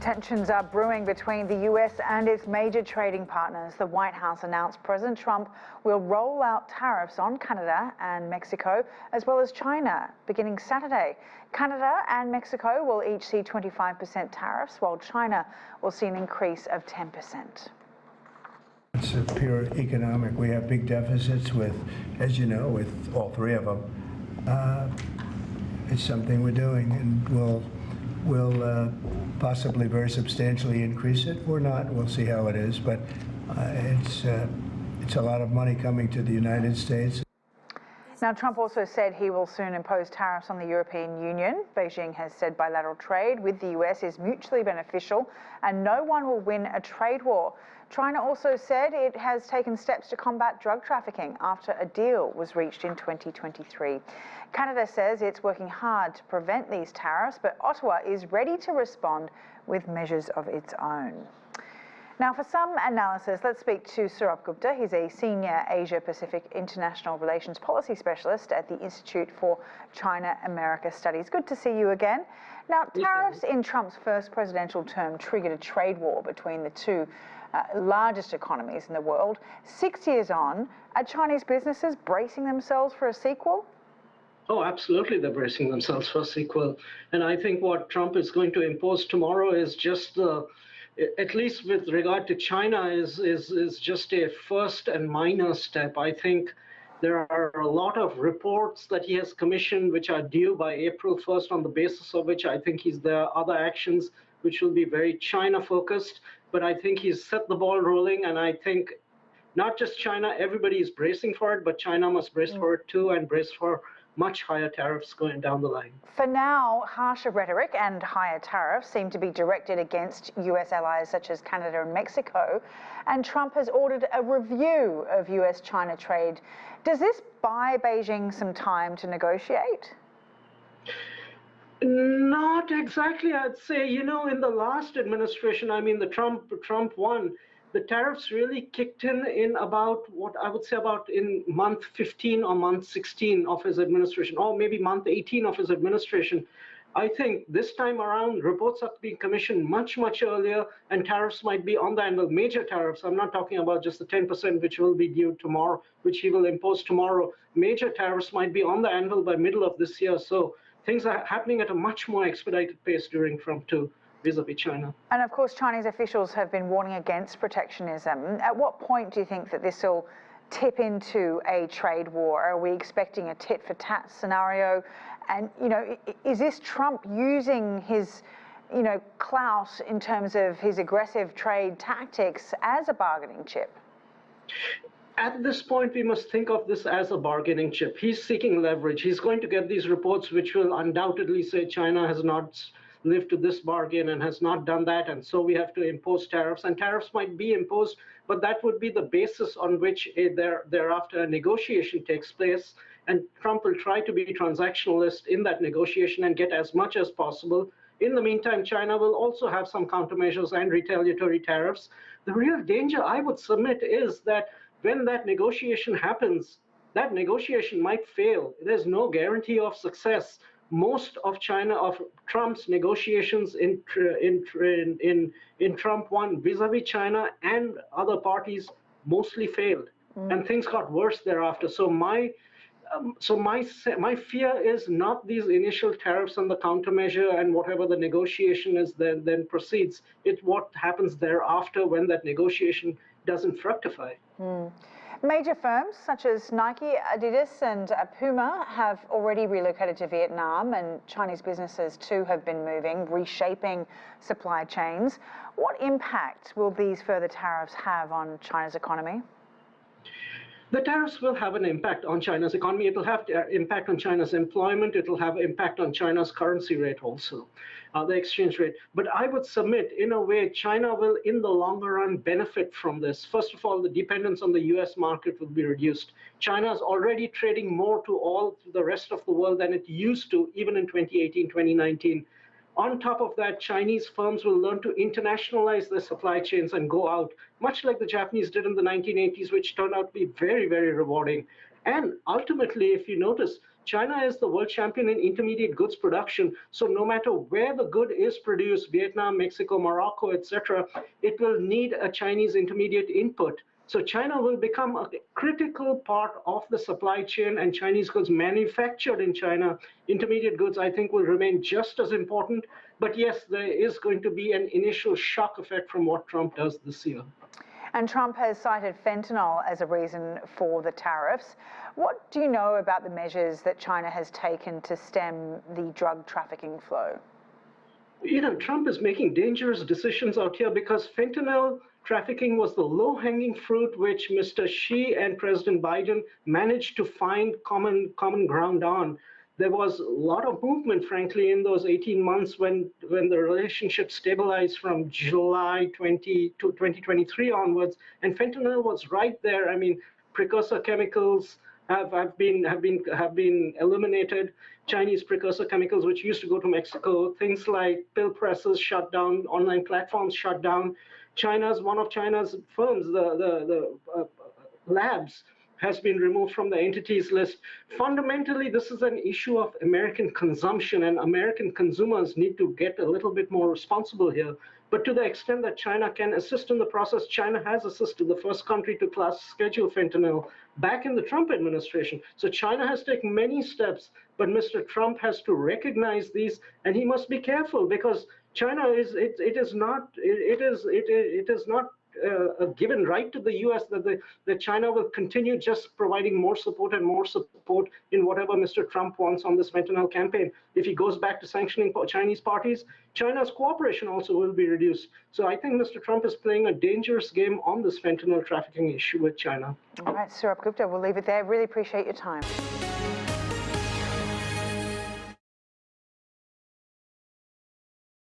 Tensions are brewing between the US and its major trading partners. The White House announced President Trump will roll out tariffs on Canada and Mexico, as well as China, beginning Saturday. Canada and Mexico will each see 25% tariffs, while China will see an increase of 10%. It's a pure economic. We have big deficits with, as you know, with all three of them. It's something we're doing, and we'll possibly very substantially increase it or not. We'll see how it is, but it's a lot of money coming to the United States. Now, Trump also said he will soon impose tariffs on the European Union. Beijing has said bilateral trade with the US is mutually beneficial and no one will win a trade war. China also said it has taken steps to combat drug trafficking after a deal was reached in 2023. Canada says it's working hard to prevent these tariffs, but Ottawa is ready to respond with measures of its own. Now, for some analysis, let's speak to Sourabh Gupta. He's a senior Asia-Pacific International Relations Policy Specialist at the Institute for China-America Studies. Good to see you again. Now, tariffs in Trump's first presidential term triggered a trade war between the two largest economies in the world. 6 years on, are Chinese businesses bracing themselves for a sequel? Oh, absolutely, they're bracing themselves for a sequel. And I think what Trump is going to impose tomorrow is just at least with regard to China, is just a first and minor step. I think there are a lot of reports that he has commissioned which are due by April 1st, on the basis of which I think there are other actions which will be very China-focused. But I think he's set the ball rolling, and I think not just China, everybody is bracing for it, but China must brace for it too, and brace for much higher tariffs going down the line. For now, harsher rhetoric and higher tariffs seem to be directed against US allies such as Canada and Mexico, and Trump has ordered a review of US-China trade. Does this buy Beijing some time to negotiate? Not exactly, I'd say. You know, in the last administration, I mean, the Trump one, the tariffs really kicked in about what I would say about in month 15 or month 16 of his administration, or maybe month 18 of his administration. I think this time around, reports are being commissioned much, much earlier, and tariffs might be on the anvil. Major tariffs, I'm not talking about just the 10% which will be due tomorrow, which he will impose tomorrow. Major tariffs might be on the anvil by middle of this year. So things are happening at a much more expedited pace during Trump too, vis-a-vis China. And of course, Chinese officials have been warning against protectionism. At what point do you think that this will tip into a trade war? Are we expecting a tit-for-tat scenario? And, you know, is this Trump using his, you know, clout in terms of his aggressive trade tactics as a bargaining chip? At this point, we must think of this as a bargaining chip. He's seeking leverage. He's going to get these reports which will undoubtedly say China has not lived to this bargain and has not done that, and so we have to impose tariffs. And tariffs might be imposed, but that would be the basis on which thereafter a negotiation takes place. And Trump will try to be transactionalist in that negotiation and get as much as possible. In the meantime, China will also have some countermeasures and retaliatory tariffs. The real danger, I would submit, is that when that negotiation happens, that negotiation might fail. There's no guarantee of success. Most of Trump's negotiations in Trump 1 vis-a-vis China and other parties mostly failed, and things got worse thereafter. So my fear is not these initial tariffs and the countermeasure and whatever the negotiation is then proceeds. It's what happens thereafter when that negotiation doesn't fructify. Major firms such as Nike, Adidas and Puma have already relocated to Vietnam, and Chinese businesses too have been moving, reshaping supply chains. What impact will these further tariffs have on China's economy? The tariffs will have an impact on China's economy. It will have impact on China's employment. It will have impact on China's currency rate also, the exchange rate. But I would submit, in a way, China will, in the longer run, benefit from this. First of all, the dependence on the US market will be reduced. China is already trading more to the rest of the world than it used to, even in 2018, 2019. On top of that, Chinese firms will learn to internationalize their supply chains and go out, much like the Japanese did in the 1980s, which turned out to be very, very rewarding. And ultimately, if you notice, China is the world champion in intermediate goods production. So no matter where the good is produced, Vietnam, Mexico, Morocco, etc., it will need a Chinese intermediate input. So China will become a critical part of the supply chain, and Chinese goods manufactured in China, intermediate goods, I think, will remain just as important. But yes, there is going to be an initial shock effect from what Trump does this year. And Trump has cited fentanyl as a reason for the tariffs. What do you know about the measures that China has taken to stem the drug trafficking flow? Trump is making dangerous decisions out here because fentanyl trafficking was the low-hanging fruit which Mr. Xi and President Biden managed to find common ground on. There was a lot of movement, frankly, in those 18 months when the relationship stabilized from July 2023 onwards, and fentanyl was right there. I mean, precursor chemicals have been eliminated. Chinese precursor chemicals, which used to go to Mexico, things like pill presses shut down, online platforms shut down. One of China's firms, the labs, has been removed from the entities list. Fundamentally, this is an issue of American consumption, and American consumers need to get a little bit more responsible here. But to the extent that China can assist in the process, China has assisted, the first country to class schedule fentanyl back in the Trump administration. So China has taken many steps, but Mr. Trump has to recognize these, and he must be careful because China is not a given right to the U.S. that China will continue just providing more support and more support in whatever Mr. Trump wants on this fentanyl campaign. If he goes back to sanctioning Chinese parties, China's cooperation also will be reduced. So I think Mr. Trump is playing a dangerous game on this fentanyl trafficking issue with China. All right, Sourabh Gupta, we'll leave it there. Really appreciate your time.